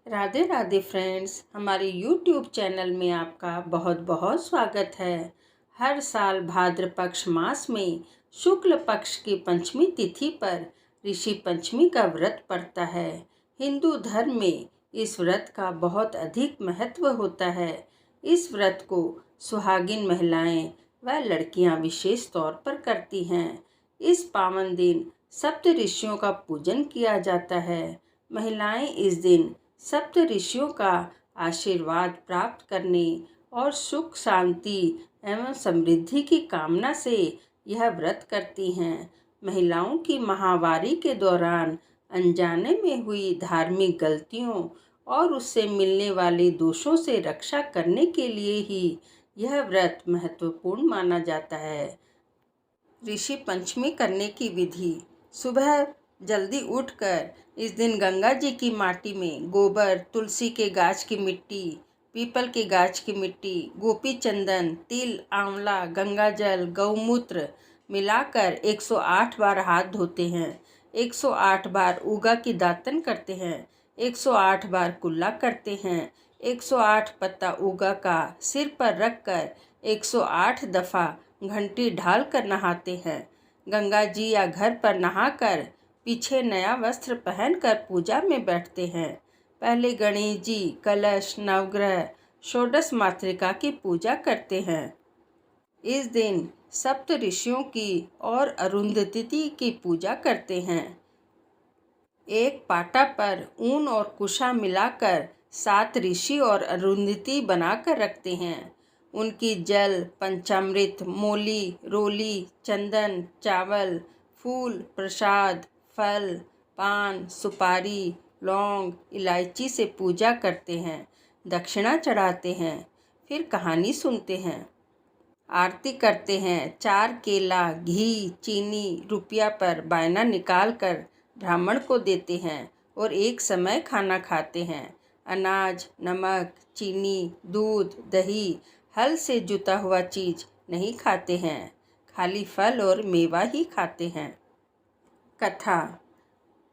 Radhe Radhe friends, हमारे YouTube channel में आपका बहुत बहुत स्वागत है। हर साल भाद्र पक्ष मास में शुक्ल पक्ष की पंचमी तिथि पर ऋषि पंचमी का व्रत पड़ता है। हिंदू धर्म में इस व्रत का बहुत अधिक महत्व होता है। इस व्रत को सुहागिन महिलाएं व लड़कियां विशेष तौर पर करती हैं। इस पावन दिन सप्त ऋषियों का पूजन किया जाता है। महिलाएं इस दिन सप्त ऋषियों का आशीर्वाद प्राप्त करने और सुख शांति एवं समृद्धि की कामना से यह व्रत करती हैं। महिलाओं की माहवारी के दौरान अनजाने में हुई धार्मिक गलतियों और उससे मिलने वाले दोषों से रक्षा करने के लिए ही यह व्रत महत्वपूर्ण माना जाता है। ऋषि पंचमी करने की विधि। सुबह जल्दी उठकर इस दिन गंगा जी की माटी में गोबर, तुलसी के गाछ की मिट्टी, पीपल के गाछ की मिट्टी, गोपी चंदन, तिल, आंवला, गंगा जल, गौमूत्र मिलाकर 108 बार हाथ धोते हैं। 108 बार उगा की दातन करते हैं। 108 बार कुल्ला करते हैं। 108 पत्ता उगा का सिर पर रखकर 108 दफ़ा घंटी ढाल कर नहाते हैं। गंगा जी या घर पर नहाकर पीछे नया वस्त्र पहनकर पूजा में बैठते हैं। पहले गणेश जी, कलश, नवग्रह, षोडश मातृका की पूजा करते हैं। इस दिन सप्त ऋषियों की और अरुंधति की पूजा करते हैं। एक पाटा पर ऊन और कुशा मिलाकर 7 ऋषि और अरुंधति बनाकर रखते हैं। उनकी जल, पंचामृत, मोली, रोली, चंदन, चावल, फूल, प्रसाद, फल, पान, सुपारी, लौंग, इलायची से पूजा करते हैं। दक्षिणा चढ़ाते हैं। फिर कहानी सुनते हैं, आरती करते हैं। 4 केला, घी, चीनी, रुपया पर बायना निकाल कर ब्राह्मण को देते हैं और एक समय खाना खाते हैं। अनाज, नमक, चीनी, दूध, दही, हल से जुता हुआ चीज नहीं खाते हैं। खाली फल और मेवा ही खाते हैं। कथा।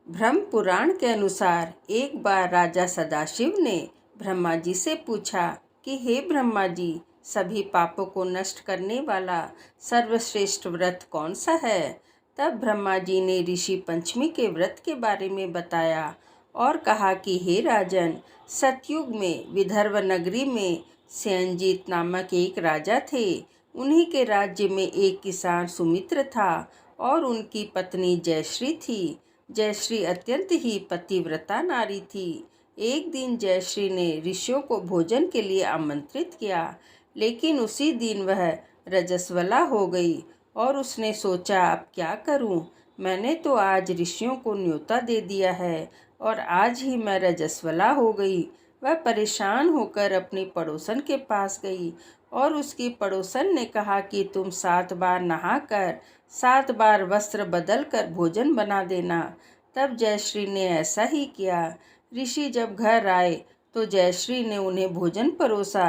ब्रह्म पुराण के अनुसार एक बार राजा सदाशिव ने ब्रह्मा जी से पूछा कि हे ब्रह्मा जी, सभी पापों को नष्ट करने वाला सर्वश्रेष्ठ व्रत कौन सा है? तब ब्रह्मा जी ने ऋषि पंचमी के व्रत के बारे में बताया और कहा कि हे राजन, सतयुग में विदर्भ नगरी में सेनजीत नामक एक राजा थे। उन्हीं के राज्य में एक किसान सुमित्र था और उनकी पत्नी जयश्री थी। जयश्री अत्यंत ही पतिव्रता नारी थी। एक दिन जयश्री ने ऋषियों को भोजन के लिए आमंत्रित किया, लेकिन उसी दिन वह रजस्वला हो गई और उसने सोचा, अब क्या करूं? मैंने तो आज ऋषियों को न्योता दे दिया है और आज ही मैं रजस्वला हो गई। वह परेशान होकर अपनी पड़ोसन के पास गई और उसकी पड़ोसन ने कहा कि तुम 7 बार नहाकर 7 बार वस्त्र बदल कर भोजन बना देना। तब जयश्री ने ऐसा ही किया। ऋषि जब घर आए तो जयश्री ने उन्हें भोजन परोसा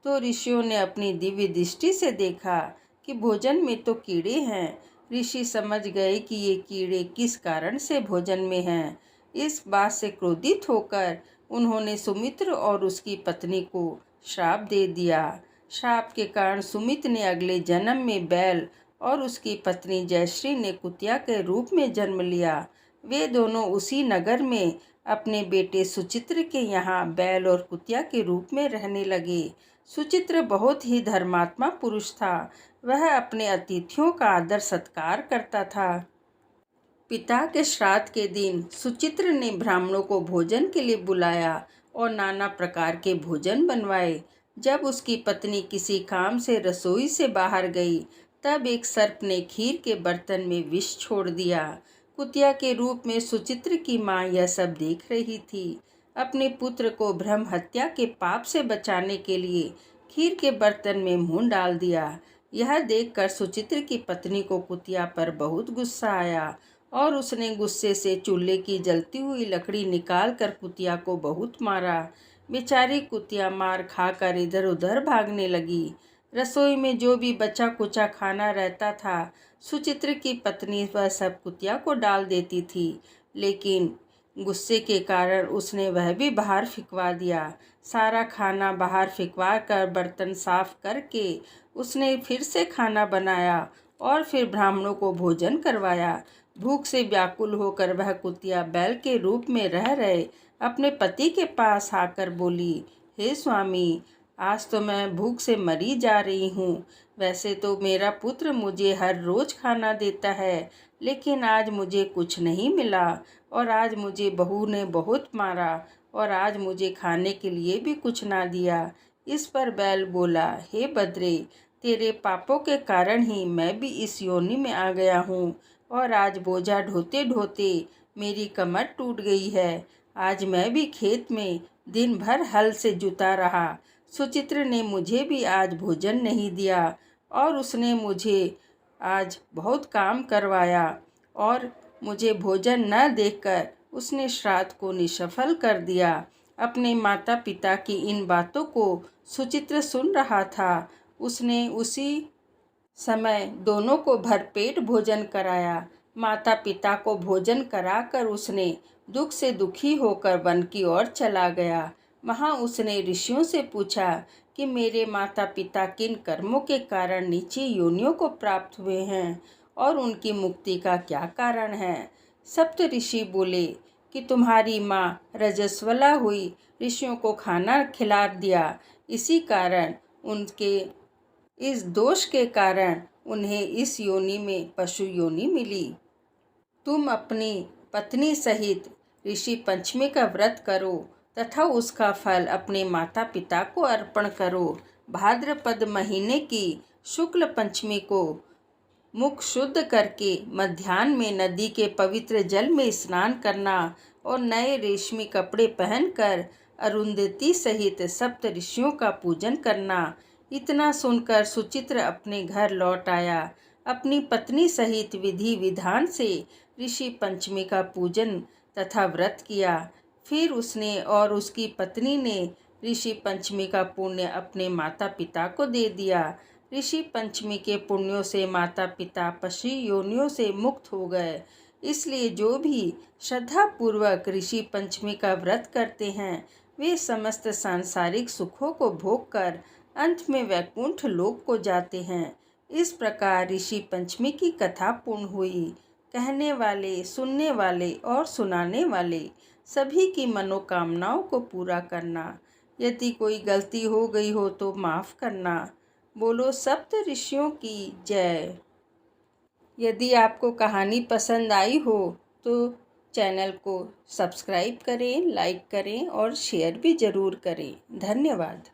तो ऋषियों ने अपनी दिव्य दृष्टि से देखा कि भोजन में तो कीड़े हैं। ऋषि समझ गए कि ये कीड़े किस कारण से भोजन में हैं। इस बात से क्रोधित होकर उन्होंने सुमित्र और उसकी पत्नी को श्राप दे दिया। श्राप के कारण सुमित्र ने अगले जन्म में बैल और उसकी पत्नी जयश्री ने कुतिया के रूप में जन्म लिया। वे दोनों उसी नगर में अपने बेटे सुचित्र के यहाँ बैल और कुतिया के रूप में रहने लगे। सुचित्र बहुत ही धर्मात्मा पुरुष था। वह अपने अतिथियों का आदर सत्कार करता था। पिता के श्राद्ध के दिन सुचित्र ने ब्राह्मणों को भोजन के लिए बुलाया और नाना प्रकार के भोजन बनवाए। जब उसकी पत्नी किसी काम से रसोई से बाहर गई, तब एक सर्प ने खीर के बर्तन में विष छोड़ दिया। कुतिया के रूप में सुचित्र की माँ यह सब देख रही थी। अपने पुत्र को ब्रह्म हत्या के पाप से बचाने के लिए खीर के बर्तन में मुंह डाल दिया। यह देखकर सुचित्र की पत्नी को कुतिया पर बहुत गुस्सा आया और उसने गुस्से से चूल्हे की जलती हुई लकड़ी निकालकर कुतिया को बहुत मारा। बेचारी कुतिया मार खाकर इधर उधर भागने लगी। रसोई में जो भी बचा कुचा खाना रहता था, सुचित्र की पत्नी वह सब कुतिया को डाल देती थी, लेकिन गुस्से के कारण उसने वह भी बाहर फिकवा दिया। सारा खाना बाहर फिकवा कर बर्तन साफ करके उसने फिर से खाना बनाया और फिर ब्राह्मणों को भोजन करवाया। भूख से व्याकुल होकर वह कुतिया बैल के रूप में रह रहे अपने पति के पास आकर बोली, हे स्वामी, आज तो मैं भूख से मरी जा रही हूँ। वैसे तो मेरा पुत्र मुझे हर रोज खाना देता है, लेकिन आज मुझे कुछ नहीं मिला और आज मुझे बहू ने बहुत मारा और आज मुझे खाने के लिए भी कुछ ना दिया। इस पर बैल बोला, हे बद्रे, तेरे पापों के कारण ही मैं भी इस योनि में आ गया हूँ और आज बोझा ढोते ढोते मेरी कमर टूट गई है। आज मैं भी खेत में दिन भर हल से जुता रहा। सुचित्र ने मुझे भी आज भोजन नहीं दिया और उसने मुझे आज बहुत काम करवाया और मुझे भोजन न देकर उसने श्राद्ध को निष्फल कर दिया। अपने माता पिता की इन बातों को सुचित्र सुन रहा था। उसने उसी समय दोनों को भरपेट भोजन कराया। माता पिता को भोजन कराकर उसने दुख से दुखी होकर वन की ओर चला गया। वहाँ उसने ऋषियों से पूछा कि मेरे माता पिता किन कर्मों के कारण नीची योनियों को प्राप्त हुए हैं और उनकी मुक्ति का क्या कारण है। सप्त ऋषि बोले कि तुम्हारी माँ रजस्वला हुई, ऋषियों को खाना खिला दिया, इसी कारण उनके इस दोष के कारण उन्हें इस योनि में पशु योनि मिली। तुम अपनी पत्नी सहित ऋषि पंचमी का व्रत करो तथा उसका फल अपने माता पिता को अर्पण करो। भाद्रपद महीने की शुक्ल पंचमी को मुख शुद्ध करके मध्याह्न में नदी के पवित्र जल में स्नान करना और नए रेशमी कपड़े पहनकर अरुंधति सहित सप्त ऋषियों का पूजन करना। इतना सुनकर सुचित्र अपने घर लौट आया। अपनी पत्नी सहित विधि विधान से ऋषि पंचमी का पूजन तथा व्रत किया। फिर उसने और उसकी पत्नी ने ऋषि पंचमी का पुण्य अपने माता पिता को दे दिया। ऋषि पंचमी के पुण्यों से माता पिता पशु योनियों से मुक्त हो गए। इसलिए जो भी श्रद्धापूर्वक ऋषि पंचमी का व्रत करते हैं वे समस्त सांसारिक सुखों को भोग कर अंत में वैकुंठ लोक को जाते हैं। इस प्रकार ऋषि पंचमी की कथा पूर्ण हुई। कहने वाले, सुनने वाले और सुनाने वाले सभी की मनोकामनाओं को पूरा करना। यदि कोई गलती हो गई हो तो माफ़ करना। बोलो सप्त ऋषियों की जय। यदि आपको कहानी पसंद आई हो तो चैनल को सब्सक्राइब करें, लाइक करें और शेयर भी ज़रूर करें। धन्यवाद।